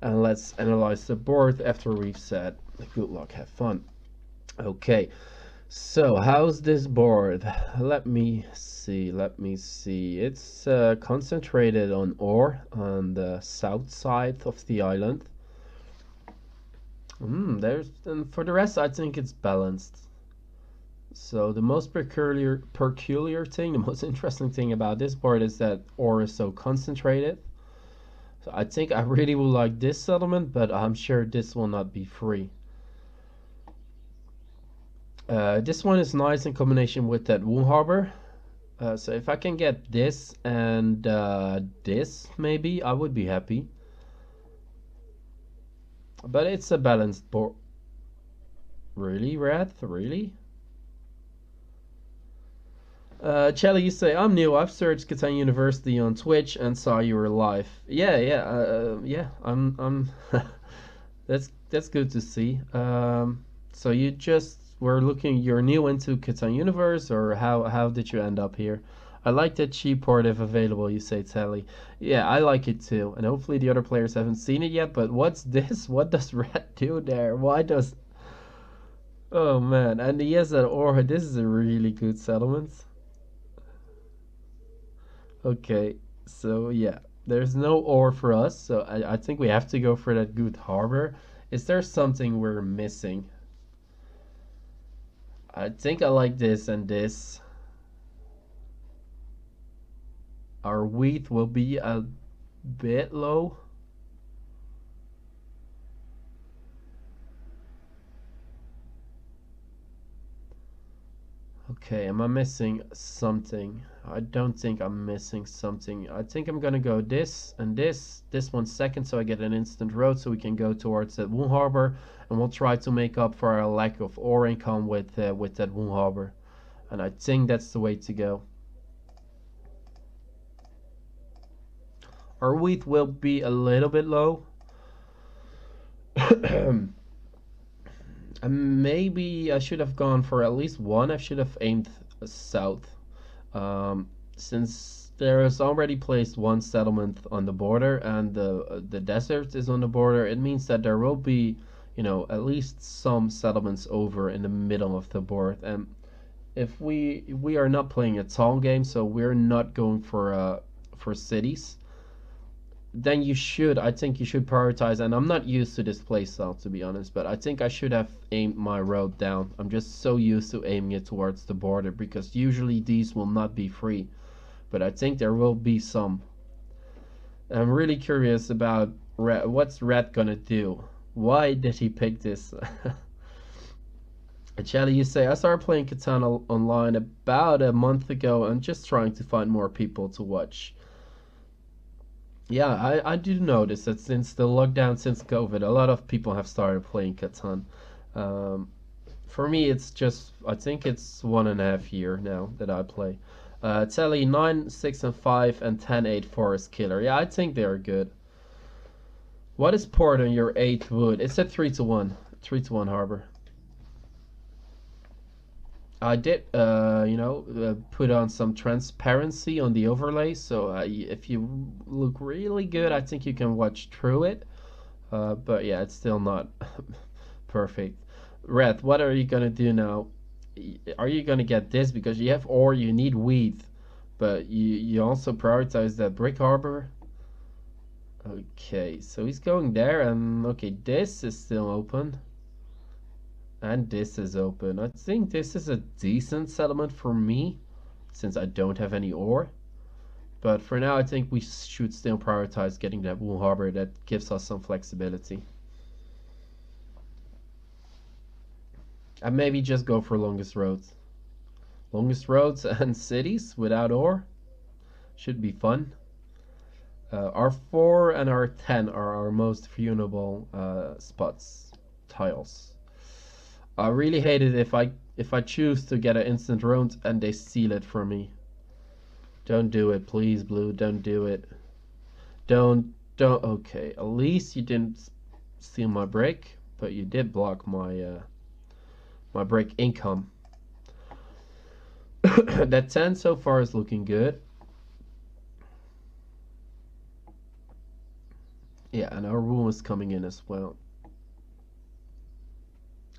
And let's analyze the board after we've said good luck, have fun. Okay, so how's this board? Let me see. It's concentrated on ore on the south side of the island. And for the rest, I think it's balanced. So the most peculiar thing, the most interesting thing about this board is that ore is so concentrated. So I think I really would like this settlement, but I'm sure this will not be free. This one is nice in combination with that Wool Harbor. So if I can get this and this, maybe I would be happy. But it's a balanced board. Really, Red? Really? Chelly, you say, I'm new. I've searched Catan University on Twitch and saw you were live. Yeah. I'm. That's good to see. So you just were looking. You're new into Catan Universe, or how did you end up here? I like that cheap port if available. You say, Telly. Yeah, I like it too. And hopefully the other players haven't seen it yet. But what's this? What does Red do there? Why does? Oh man! And he has an aura. This is a really good settlement. Okay, so yeah, there's no ore for us, so I think we have to go for that good harbor. Is there something we're missing? I think I like this and this. Our wheat will be a bit low. Okay, am I missing something? I don't think I'm missing something. I think I'm gonna go this and this 1 second, so I get an instant road, so we can go towards that Wool Harbor, and we'll try to make up for our lack of ore income with that Wool Harbor. And I think that's the way to go. Our wheat will be a little bit low. Maybe I should have gone for at least one. I should have aimed south. Since there is already placed one settlement on the border and the desert is on the border, it means that there will be, at least some settlements over in the middle of the board. And if we are not playing a tall game, so we're not going for cities, then I think you should prioritize. And I'm not used to this playstyle, to be honest, but I think I should have aimed my road down. I'm just so used to aiming it towards the border because usually these will not be free, but I think there will be some. I'm really curious about what's Red gonna do. Why did he pick this? Charlie, you say, I started playing Catan online about a month ago and just trying to find more people to watch. Yeah, I do notice that since the lockdown, since COVID, a lot of people have started playing Catan. Um, for me, it's just, I think it's 1.5 year now that I play. Telly 9, 6, and 5, and 10, 8 Forest Killer. Yeah, I think they're good. What is port on your 8 wood? It's at 3-1. 3-1 harbor. I did, put on some transparency on the overlay, so if you look really good, I think you can watch through it. But yeah, it's still not perfect. Red, what are you gonna do now? Are you gonna get this because you have ore, you need wheat, but you also prioritize that brick harbor? Okay, so he's going there, and okay, this is still open. And this is open. I think this is a decent settlement for me, since I don't have any ore. But for now, I think we should still prioritize getting that Wool Harbor. That gives us some flexibility. And maybe just go for longest roads. Longest roads and cities without ore should be fun. Our 4 and our 10 are our most vulnerable spots, tiles. I really hate it if I choose to get an instant round and they steal it from me. Don't do it, please, Blue. Don't do it. Don't. Okay, at least you didn't steal my brick, but you did block my brick income. That 10 so far is looking good. Yeah, and our wool is coming in as well.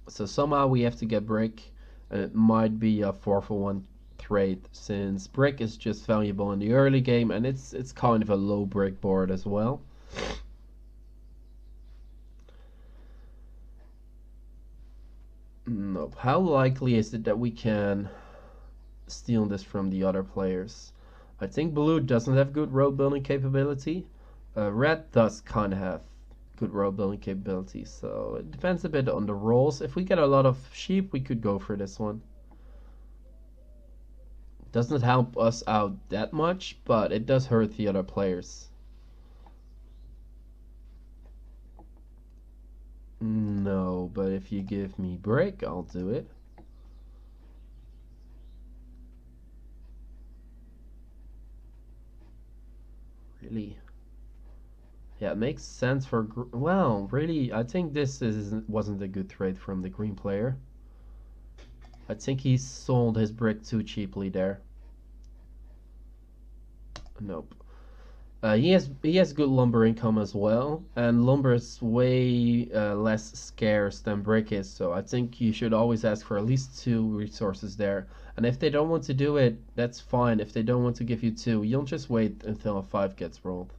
So somehow we have to get brick, and it might be a 4-for-1 trade since brick is just valuable in the early game, and it's kind of a low brick board as well. Nope. How likely is it that we can steal this from the other players? I think blue doesn't have good road building capability. Red does kind of have good road building capability, so it depends a bit on the rolls. If we get a lot of sheep, we could go for this one. Doesn't help us out that much, but it does hurt the other players. No, but if you give me brick, I'll do it. Really? Yeah, it makes sense for... Well, really, I think this wasn't a good trade from the green player. I think he sold his brick too cheaply there. Nope. He has good lumber income as well, and lumber is way less scarce than brick is. So I think you should always ask for at least 2 resources there. And if they don't want to do it, that's fine. If they don't want to give you 2, you'll just wait until a 5 gets rolled.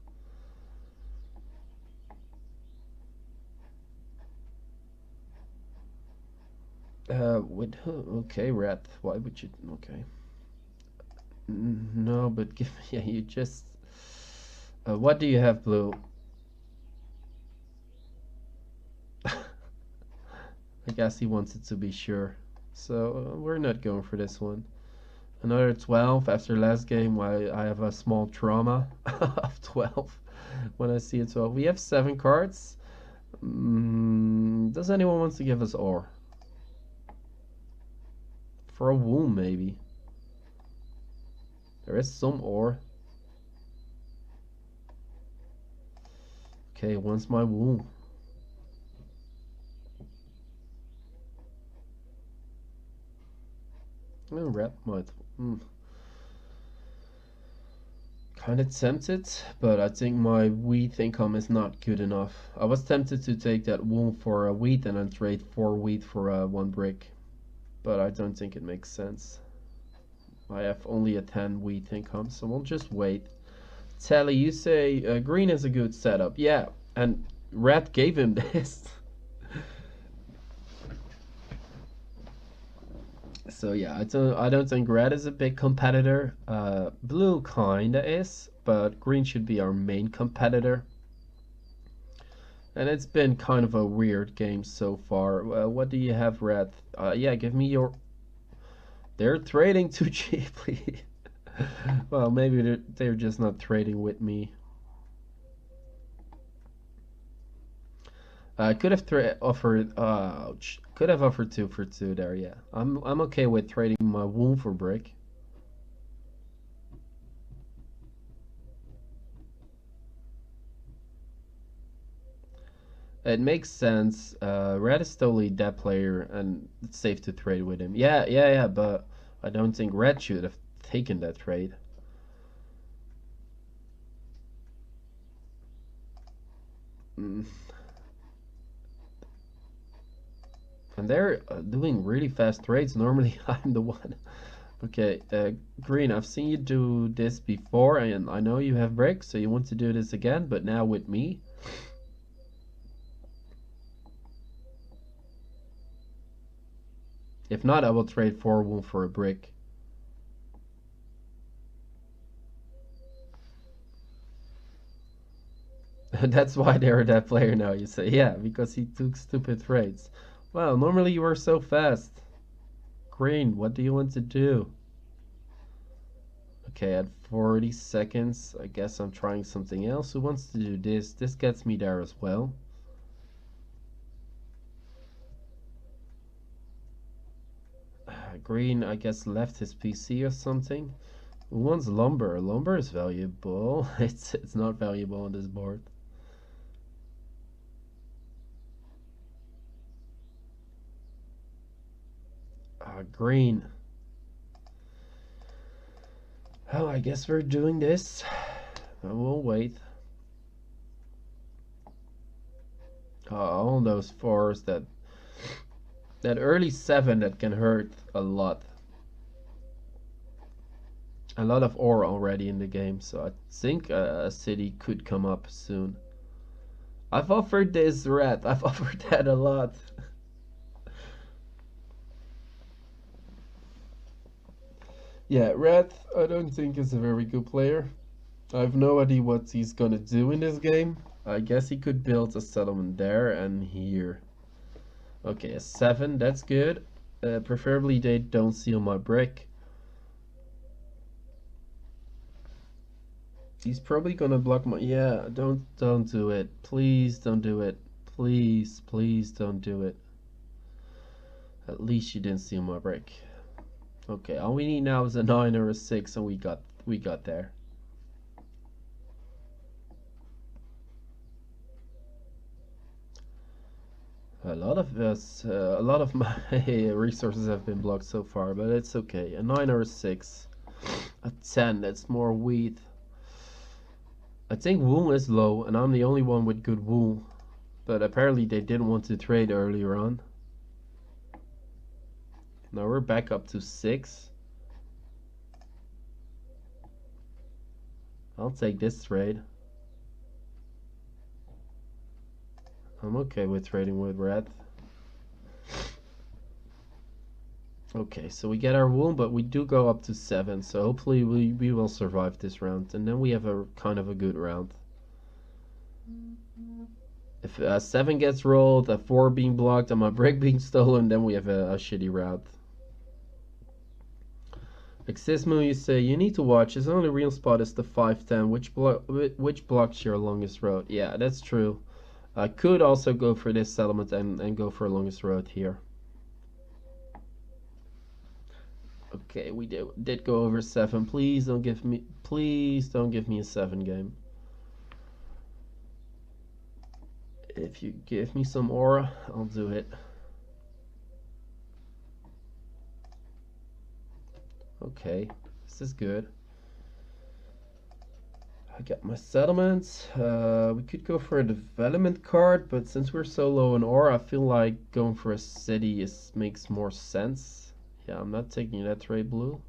Okay, rat. Why would you? Okay. No, but give me. Yeah, you just. What do you have, blue? I guess he wanted to be sure. So we're not going for this one. Another 12 after last game. I have a small trauma of 12 when I see a 12. We have 7 cards. Does anyone want to give us ore? For a wound, maybe. There is some ore. Okay, when's my wound? Oh, rat might. Kind of tempted, but I think my wheat income is not good enough. I was tempted to take that wool for a wheat and then trade 4 wheat for 1 brick, but I don't think it makes sense. I have only a 10 wheat income, so we'll just wait. Tally, you say green is a good setup. Yeah, and red gave him this. So yeah, I don't think red is a big competitor. Blue kinda is, but green should be our main competitor. And it's been kind of a weird game so far. What do you have, red? Yeah, give me your. They're trading too cheaply. Well, maybe they're just not trading with me. Could have offered. Ouch. Could have offered 2 for 2 there. Yeah, I'm okay with trading my wound for brick. It makes sense. Red is totally that player, and it's safe to trade with him. Yeah, yeah, yeah. But I don't think Red should have taken that trade. Mm. And they're doing really fast trades. Normally, I'm the one. Okay, Green, I've seen you do this before, and I know you have bricks, so you want to do this again, but now with me. If not, I will trade 4 wool for a brick. That's why they're that player now, you say. Yeah, because he took stupid trades. Well, normally you were so fast. Green, what do you want to do? Okay, at 40 seconds, I guess I'm trying something else. Who wants to do this? This gets me there as well. Green, I guess, left his PC or something. Who wants lumber? Lumber is valuable. It's not valuable on this board. Green. Oh, I guess we're doing this. We'll wait. All those fours, that early 7 that can hurt a lot. A lot of ore already in the game, so I think a city could come up soon. I've offered this red. I've offered that a lot. Yeah, red I don't think is a very good player. I have no idea what he's gonna do in this game. I guess he could build a settlement there and here. Okay, a 7, that's good. Preferably they don't seal my brick. He's probably gonna block my... Yeah, don't do it. Please don't do it. Please don't do it. At least you didn't steal my brick. Okay, all we need now is a 9 or a 6 and we got there. A lot of my resources have been blocked so far, but it's okay. A 9 or a 6. A 10, that's more wheat. I think wool is low, and I'm the only one with good wool. But apparently they didn't want to trade earlier on. Now we're back up to 6. I'll take this trade. I'm okay with trading with red. Okay, so we get our wool, but we do go up to 7, so hopefully we will survive this round, and then we have a kind of a good round. If 7 gets rolled, a 4 being blocked, and my brick being stolen, then we have a shitty round. Exismo, you say, you need to watch, his only real spot is the 510, which blocks your longest road. Yeah, that's true. I could also go for this settlement and go for longest road here. Okay, we did go over 7. Please don't give me a 7 game. If you give me some aura, I'll do it. Okay, this is good. I got my settlements. We could go for a development card, but since we're so low in ore, I feel like going for a city makes more sense. Yeah, I'm not taking that trade blue.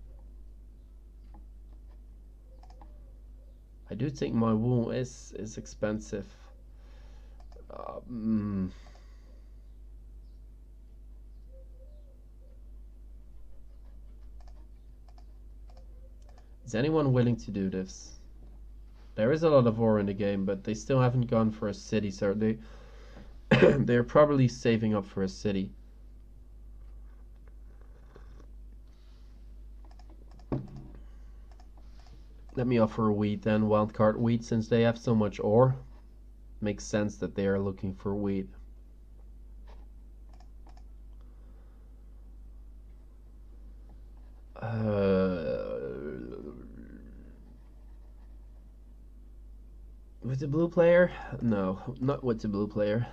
I do think my wool is expensive. Is anyone willing to do this? There is a lot of ore in the game, but they still haven't gone for a city, so they're probably saving up for a city. Let me offer wheat then, wildcard wheat, since they have so much ore. Makes sense that they are looking for wheat. With the blue player? No, not with the blue player.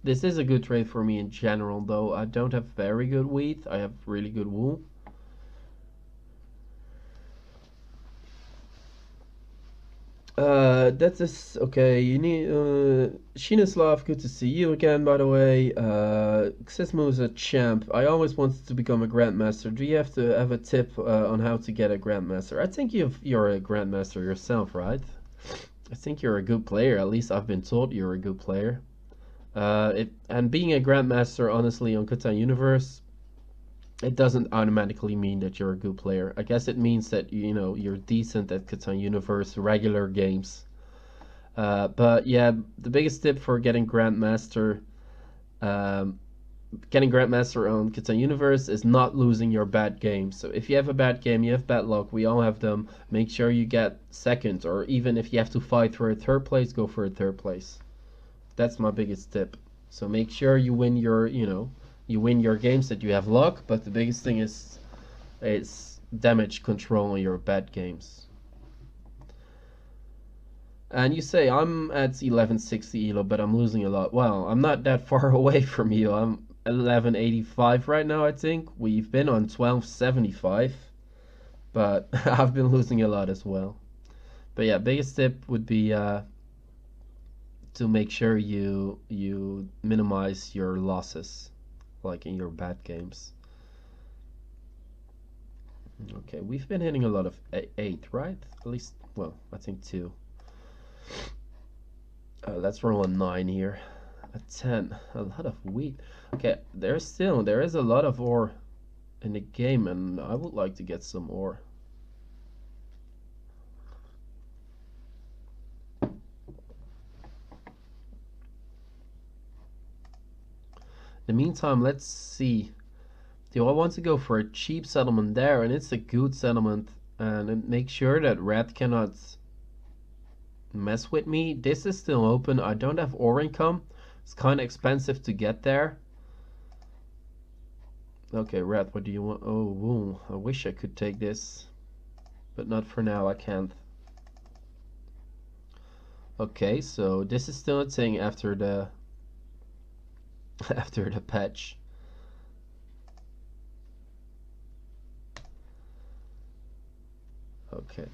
This is a good trade for me in general, though. I don't have very good wheat. I have really good wool. That is okay. You need Shinoslav, good to see you again, by the way. Xismo is a champ. I always wanted to become a Grandmaster. Do you have to have a tip on how to get a Grandmaster? I think you're a Grandmaster yourself, right? I think you're a good player. At least I've been told you're a good player. And being a Grandmaster, honestly, on Catan Universe, it doesn't automatically mean that you're a good player. I guess it means that you're decent at Catan Universe regular games. But yeah, the biggest tip for getting Grandmaster on Catan Universe is not losing your bad game. So if you have a bad game, you have bad luck. We all have them. Make sure you get second, or even if you have to fight for a third place, go for a third place. That's my biggest tip. So make sure you win your games that you have luck, but the biggest thing is damage control on your bad games. And you say I'm at 1160 elo, but I'm losing a lot. Well, I'm not that far away from you. I'm 1185 right now, I think. We've been on 1275, but I've been losing a lot as well. But yeah, biggest tip would be to make sure you minimize your losses, like in your bad games. Okay, we've been hitting a lot of eight, right? At least, well, I think two. Let's roll a 9 here. A 10. A lot of wheat. Okay, there is a lot of ore in the game, and I would like to get some ore. In the meantime, let's see. Do I want to go for a cheap settlement there, and it's a good settlement, and make sure that red cannot mess with me? This is still open. I don't have ore income. It's kind of expensive to get there. Okay, red, what do you want? Oh, woo. I wish I could take this, but not for now. I can't. Okay, so this is still a thing after the after the patch. Okay.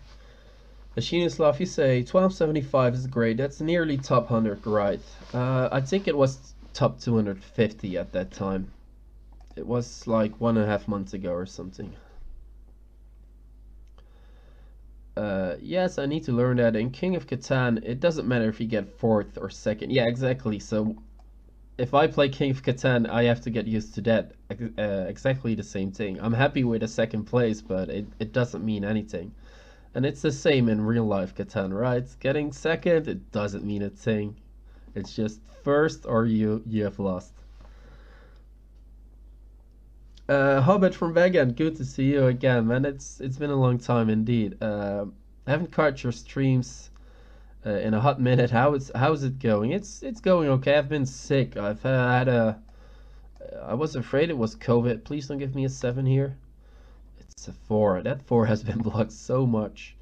Machinislav, you say 1275 is great. That's nearly top 100, right? I think it was top 250 at that time. It was like 1.5 months ago or something. Yes, I need to learn that. In King of Catan, it doesn't matter if you get 4th or 2nd. Yeah, exactly. So if I play King of Catan, I have to get used to that. Exactly the same thing. I'm happy with a 2nd place, but it doesn't mean anything. And it's the same in real life Catan, right? Getting 2nd, it doesn't mean a thing. It's just 1st or you have lost. Hobbit from Vegan, good to see you again, man. It's been a long time indeed. I haven't caught your streams in a hot minute. How's it going? It's going okay. I've been sick. I've had a. I was afraid it was COVID. Please don't give me a 7 here. It's a 4. That 4 has been blocked so much.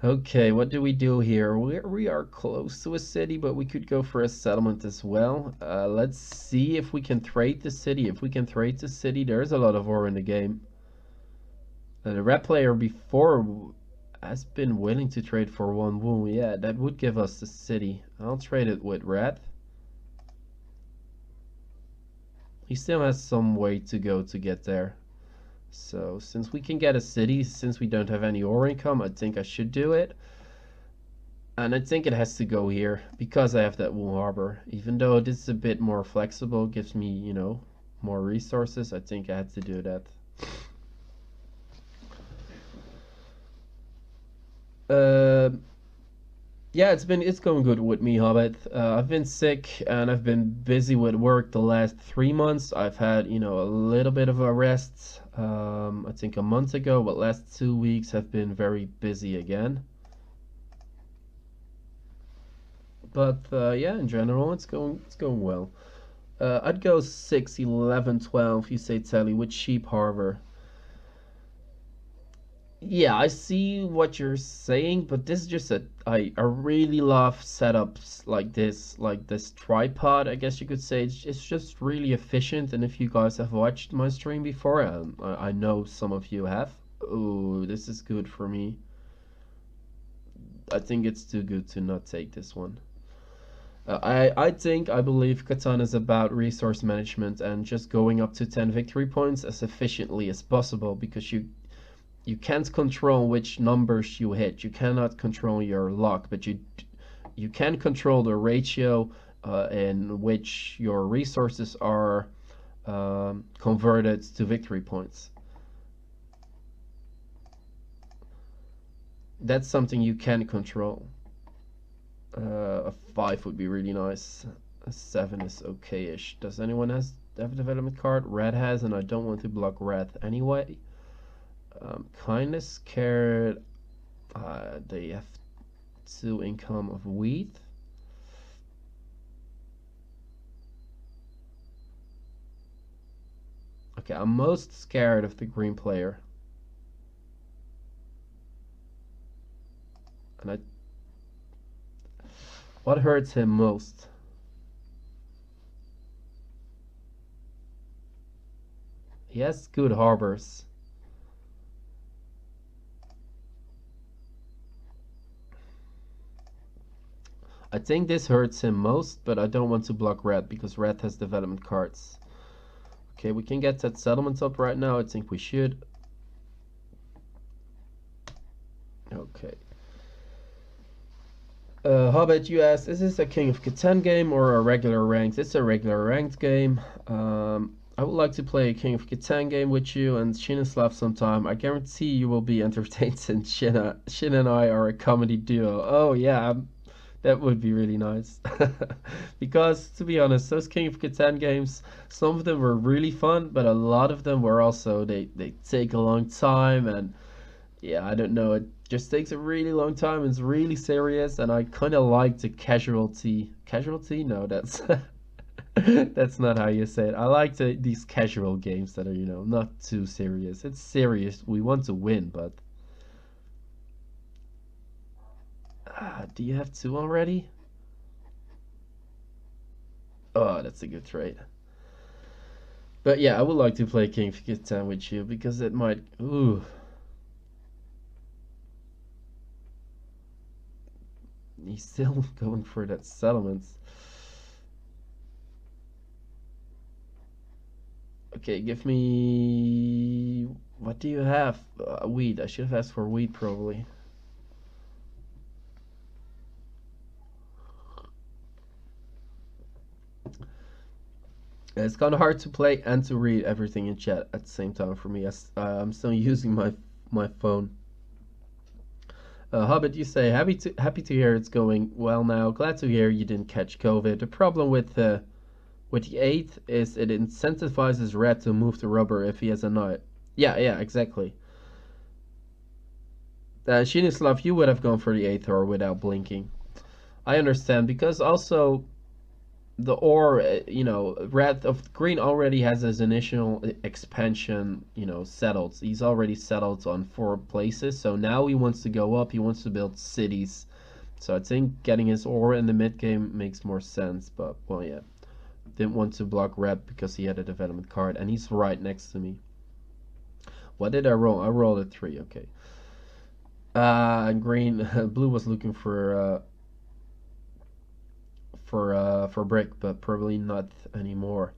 Okay, what do we do here? We are close to a city, but we could go for a settlement as well. Let's see if we can trade the city. If we can trade the city, there's a lot of ore in the game. The red player before has been willing to trade for 1 wound. Yeah, that would give us the city. I'll trade it with red. He still has some way to go to get there. So since we can get a city, since we don't have any ore income, I think I should do it. And I think it has to go here because I have that wool harbor. Even though this is a bit more flexible, gives me, more resources, I think I had to do that. Yeah, it's going good with me, Hobbit. I've been sick and I've been busy with work the last 3 months. I've had, a little bit of a rest, I think a month ago, but last 2 weeks have been very busy again. But yeah, in general, it's going well. I'd go 6, 11, 12. You say Telly with Sheep Harbor. Yeah, I see what you're saying, but this is just I really love setups like this tripod, I guess you could say. It's just really efficient, and if you guys have watched my stream before, I know some of you have. Oh, this is good for me. I think it's too good to not take this one. I believe Catan is about resource management and just going up to 10 victory points as efficiently as possible because you can't control which numbers you hit. You cannot control your luck, but you can control the ratio in which your resources are converted to victory points. That's something you can control. A 5 would be really nice. A 7 is okay-ish. Does anyone have a development card? Red has, and I don't want to block red anyway. Kinda scared they have 2 income of wheat. Okay, I'm most scared of the green player. And what hurts him most? He has good harbors. I think this hurts him most, but I don't want to block red because red has development cards. Okay, we can get that settlement up right now. I think we should. Okay. Hobbit, you asked, is this a King of Catan game or a regular ranked? It's a regular ranked game. I would like to play a King of Catan game with you and Shinislav sometime. I guarantee you will be entertained since Shin and I are a comedy duo. Oh yeah, that would be really nice. Because to be honest, those King of Catan games, some of them were really fun, but a lot of them were also they take a long time and yeah, I don't know. It just takes a really long time. It's really serious, and I kind of like the casualty. Casualty? No, that's that's not how you say it. I like these casual games that are, not too serious. It's serious. We want to win, but do you have two already? Oh, that's a good trade. But yeah, I would like to play King of Catan with you because it might. Ooh. He's still going for that settlements. Okay, give me... What do you have? Wheat. I should have asked for wheat, probably. It's kind of hard to play and to read everything in chat at the same time for me. As I'm still using my phone. Hobbit, you say happy to hear it's going well now. Glad to hear you didn't catch COVID. The problem with the 8th is it incentivizes red to move the rubber if he has a knight. Yeah, exactly. Shinislav, you would have gone for the 8th or without blinking. I understand because also the ore, red of green already has his initial expansion, settled. He's already settled on 4 places, so now he wants to go up. He wants to build cities. So I think getting his ore in the mid game makes more sense. But well, yeah, didn't want to block red because he had a development card, and he's right next to me. What did I roll? I rolled a 3. Okay. And green, blue was looking for brick, but probably not anymore.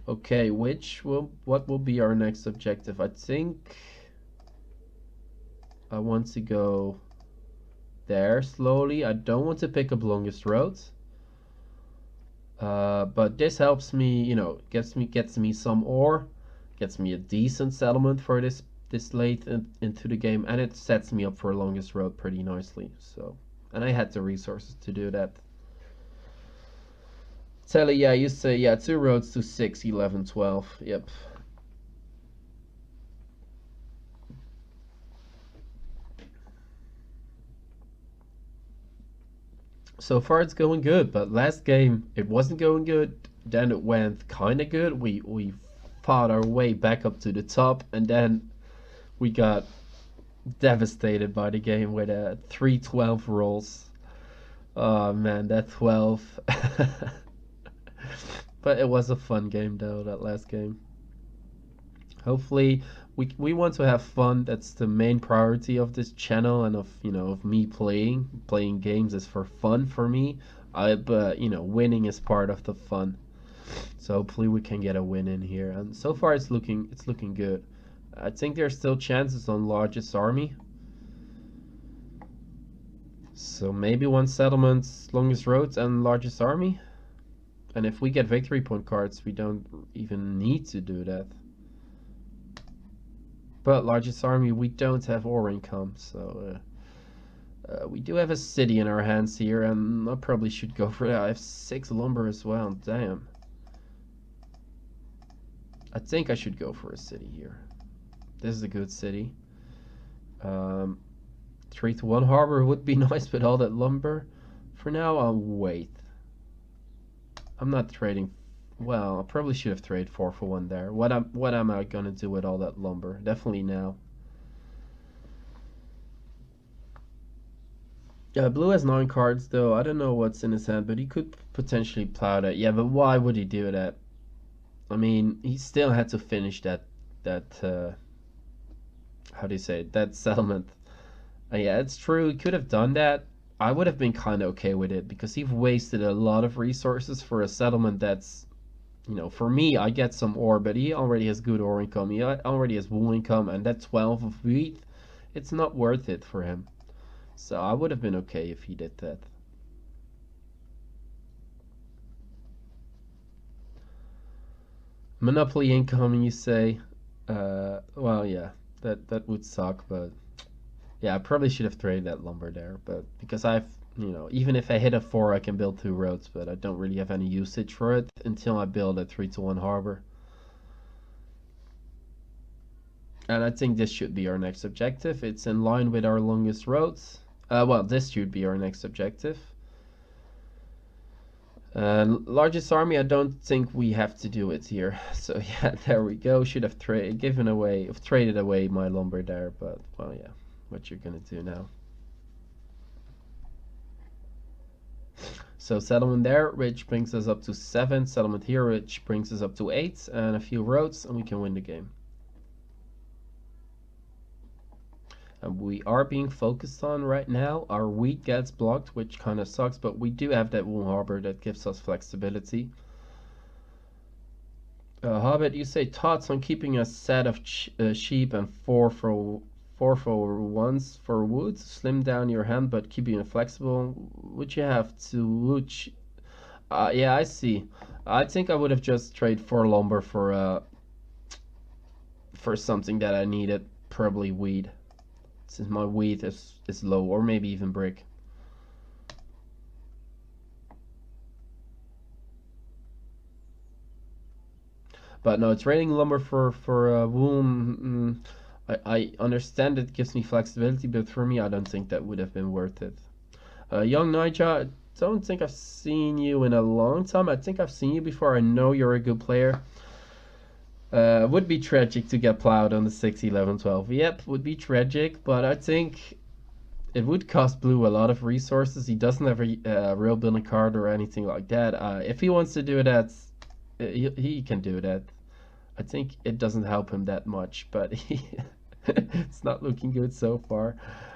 Okay, what will be our next objective? I think I want to go there slowly. I don't want to pick up longest roads. But this helps me, gets me some ore, gets me a decent settlement for this late into the game, and it sets me up for longest road pretty nicely. So, and I had the resources to do that. Telly, yeah, you say, yeah, 2 roads to 6, 11, 12. Yep. So far it's going good, but last game it wasn't going good. Then it went kind of good. We fought our way back up to the top, and then we got devastated by the game with 3-12 rolls. Oh man, that 12. But it was a fun game though, that last game. Hopefully we want to have fun. That's the main priority of this channel and of me playing games is for fun for me. But winning is part of the fun. So hopefully we can get a win in here. And so far it's looking good. I think there's still chances on largest army. So maybe 1 settlement, longest roads, and largest army. And if we get victory point cards, we don't even need to do that. But largest army, we don't have ore income, so we do have a city in our hands here, and I probably should go for that. I have 6 lumber as well. Damn. I think I should go for a city here. This is a good city. 3-1 harbor would be nice with all that lumber. For now, I'll wait. I'm not trading. Well, I probably should have traded 4 for 1 there. What am I gonna do with all that lumber? Definitely now. Yeah, blue has 9 cards though. I don't know what's in his hand, but he could potentially plow that. Yeah, but why would he do that? I mean, he still had to finish that how do you say it? That settlement. Yeah, it's true. He could have done that. I would have been kind of okay with it because he've wasted a lot of resources for a settlement that's, for me, I get some ore, but he already has good ore income. He already has wool income, and that 12 of wheat, it's not worth it for him. So I would have been okay if he did that. Monopoly income, you say? Well, yeah, that would suck, but yeah, I probably should have traded that lumber there, but because even if I hit a 4, I can build 2 roads, but I don't really have any usage for it until I build a 3-to-1 harbor. And I think this should be our next objective. It's in line with our longest roads. Well, this should be our next objective. Largest army, I don't think we have to do it here. So yeah, there we go. Should have traded away my lumber there, but well, yeah, what you're gonna do now. So settlement there, which brings us up to 7. Settlement here, which brings us up to 8, and a few roads, and we can win the game. And we are being focused on right now. Our wheat gets blocked, which kind of sucks, but we do have that wool harbor that gives us flexibility. Hobbit, you say thoughts on keeping a set of sheep and 4 for 1s for wood. Slim down your hand, but keeping it flexible. Would you have to wood? Yeah, I see. I think I would have just traded 4 lumber for something that I needed, probably wheat, since my wheat is low, or maybe even brick. But no, trading lumber for wool. I understand it gives me flexibility, but for me, I don't think that would have been worth it. Young Nija, I don't think I've seen you in a long time. I think I've seen you before. I know you're a good player. Would be tragic to get plowed on the 6, 11, 12. Yep, would be tragic, but I think it would cost Blue a lot of resources. He doesn't have a real building card or anything like that. If he wants to do that, he can do that. I think it doesn't help him that much, but it's not looking good so far.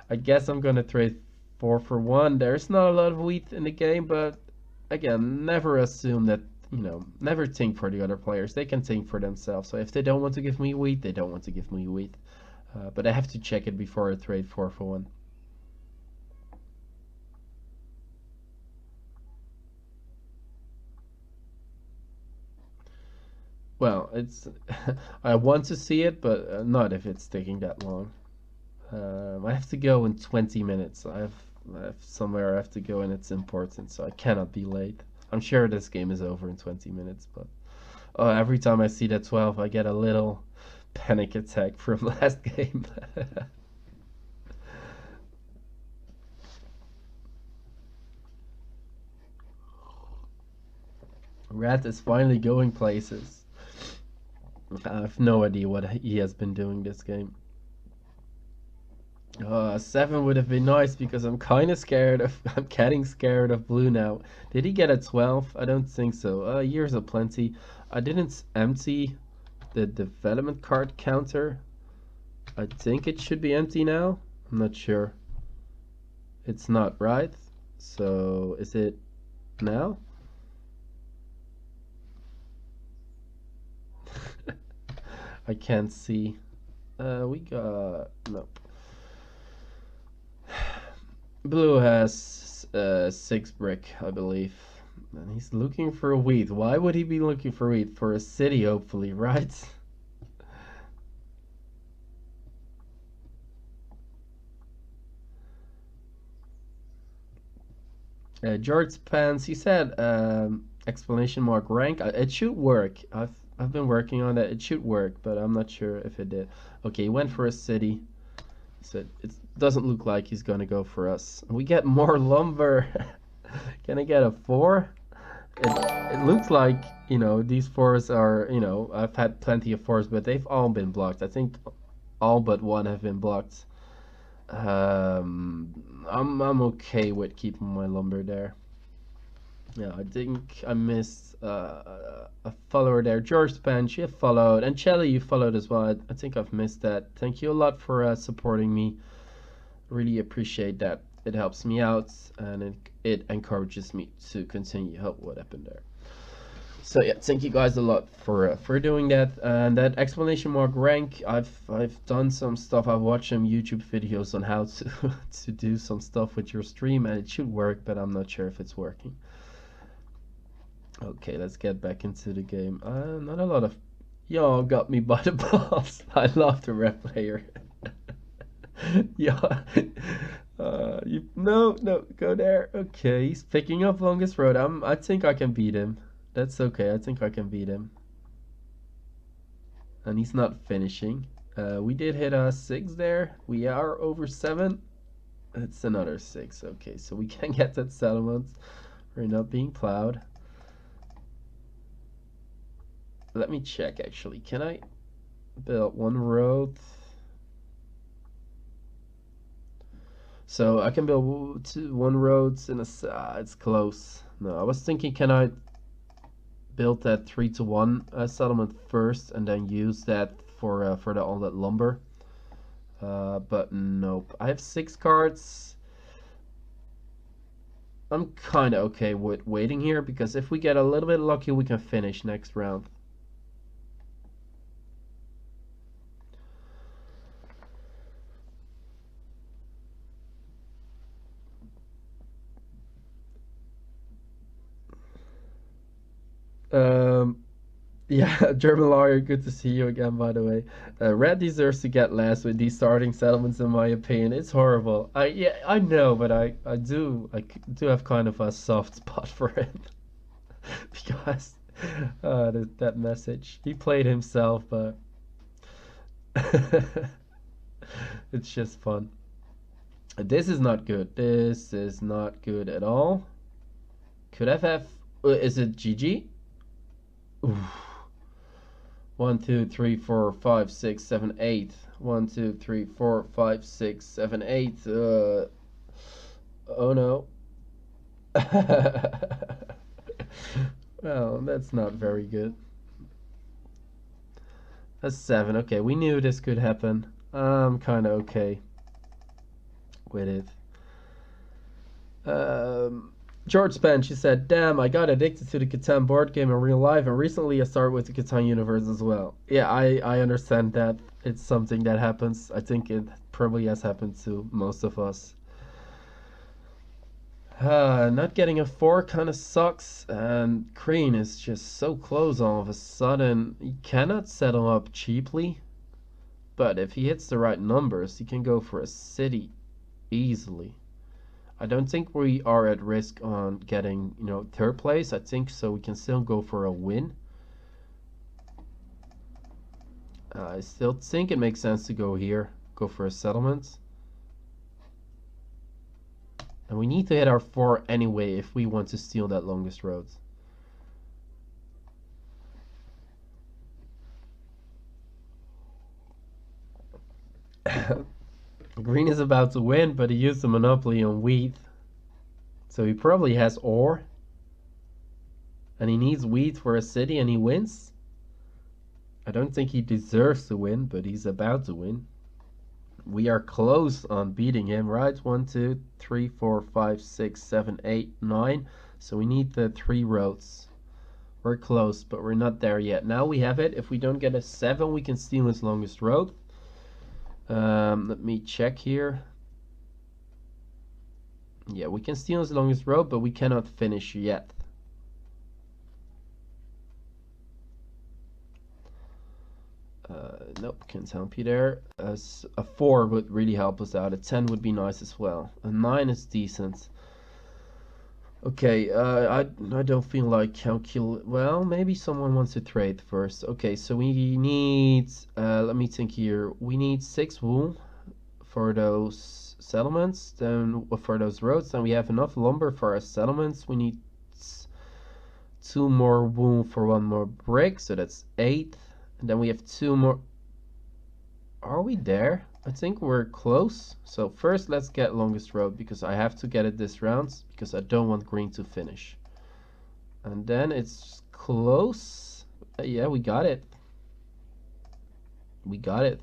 I guess I'm gonna trade 4 for 1. There's not a lot of wheat in the game, but again, never assume that, never think for the other players. They can think for themselves. So if they don't want to give me wheat, they don't want to give me wheat. But I have to check it before I trade 4 for 1. Well, it's I want to see it, but not if it's taking that long. I have to go in 20 minutes. I have somewhere I have to go, and it's important, so I cannot be late. I'm sure this game is over in 20 minutes, but every time I see that 12, I get a little panic attack from last game. Rat is finally going places. I have no idea what he has been doing this game. 7 would have been nice because I'm kind of scared of. I'm getting scared of Blue now. Did he get a 12? I don't think so. Years of plenty. I didn't empty the development card counter. I think it should be empty now. I'm not sure. It's not, right? So is it now? I can't see. We got nope. Blue has 6 brick, I believe, and he's looking for wheat. Why would he be looking for wheat? For a city, hopefully, right? George Pants, he said, exclamation mark rank. It should work. I've been working on it. It should work, but I'm not sure if it did. Okay, he went for a city. He said it doesn't look like he's gonna go for us. We get more lumber. Can I get a 4? It looks like, these 4s are, I've had plenty of 4s, but they've all been blocked. I think all but 1 have been blocked. I'm okay with keeping my lumber there. Yeah, I think I missed a follower there. George Spanch, you followed, and Shelly, you followed as well. I think I've missed that. Thank you a lot for supporting me. Really appreciate that. it helps me out, and it encourages me to continue. Help what happened there. So yeah, thank you guys a lot for doing that. And that exclamation mark rank, I've done some stuff. I've watched some YouTube videos on how to to do some stuff with your stream, and it should work, but I'm not sure if it's working. Okay, let's get back into the game. Not a lot of y'all got me by the balls. I love the red player. Yeah. You no, go there. Okay, he's picking up longest road. I think I can beat him. That's okay. I think I can beat him. And he's not finishing. We did hit a 6 there. We are over 7. It's another 6. Okay, so we can get that settlement. We're not being plowed. Let me check actually. Can I build one road? So I can build one roads in a. It's close. No, I was thinking, can I build that 3-to-1 settlement first and then use that for all that lumber? But nope. I have 6 cards. I'm kind of okay with waiting here because if we get a little bit lucky, we can finish next round. Yeah, German lawyer, good to see you again, by the way. Red deserves to get last with these starting settlements, in my opinion. It's horrible. Yeah, I know, but I do have kind of a soft spot for him because that message. He played himself, but it's just fun. This is not good. This is not good at all. Could FF? Is it GG? Oof. 1, 2, 3, 4, 5, 6, 7, 8. 1, 2, 3, 4, 5, 6, 7, 8. Oh no. Well, that's not very good. That's 7. Okay, we knew this could happen. I'm kind of okay with it. George Spen, she said, damn, I got addicted to the Catan board game in real life, and recently I started with the Catan universe as well. Yeah, I understand that. It's something that happens. I think it probably has happened to most of us. Not getting a 4 kind of sucks, and Crane is just so close all of a sudden. He cannot settle up cheaply, but if he hits the right numbers, he can go for a city easily. I don't think we are at risk on getting, 3rd place. I think so we can still go for a win. I still think it makes sense to go here, go for a settlement. And we need to hit our 4 anyway if we want to steal that longest road. Green is about to win, but he used the monopoly on wheat. So he probably has ore. And he needs wheat for a city and he wins. I don't think he deserves to win, but he's about to win. We are close on beating him, right? 1, 2, 3, 4, 5, 6, 7, 8, 9. So we need the 3 roads. We're close, but we're not there yet. Now we have it. If we don't get a 7, we can steal his longest road. Let me check here. Yeah, we can steal his longest road, but we cannot finish yet. Nope, can't help you there. A 4 would really help us out. A 10 would be nice as well. A 9 is decent. Okay, I don't feel like calculate. Well, maybe someone wants to trade first. Okay, so we need. Let me think here. We need 6 wool for those settlements. Then for those roads. Then we have enough lumber for our settlements. We need 2 more wool for 1 more brick. So that's 8. And then we have 2 more. Are we there? I think we're close. So first let's get longest road because I have to get it this round because I don't want green to finish. And then it's close. Yeah, we got it. We got it.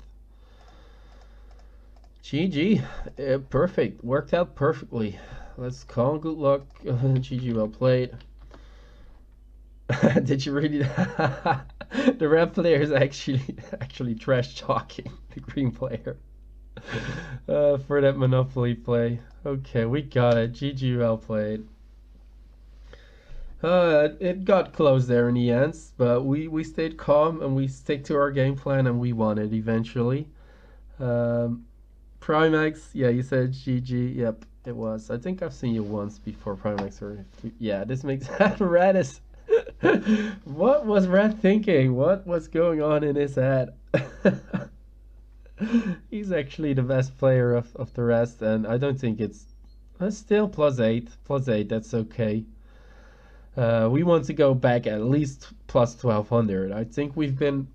GG. Perfect. Worked out perfectly. Let's call. Good luck. GG. Well played. Did you read it? The red player is actually trash talking the green player for that Monopoly play. Okay, we got it. GG. Well played. It got close there in the end, but we stayed calm and we stick to our game plan and we won it eventually. Um, Primax, yeah, you said GG. Yep, it was. I think I've seen you once before, Primax. Or yeah, this makes Radis. What was Red thinking? What was going on in his head? He's actually the best player of the rest, and I don't think it's still +8. +8, that's okay. We want to go back at least plus 1200. I think we've been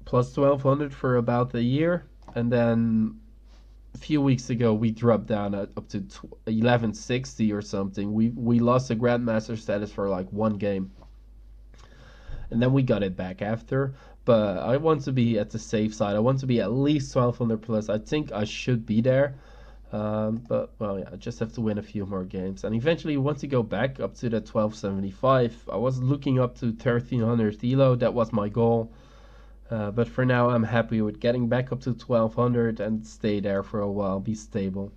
plus 1200 for about a year, and then a few weeks ago we dropped down up to 1160 or something. We lost the Grandmaster status for like one game, and then we got it back after. But I want to be at the safe side. I want to be at least 1200 plus. I think I should be there. But well, yeah, I just have to win a few more games, and eventually once you go back up to the 1275, I was looking up to 1300 elo. That was my goal. But for now, I'm happy with getting back up to 1200 and stay there for a while, be stable.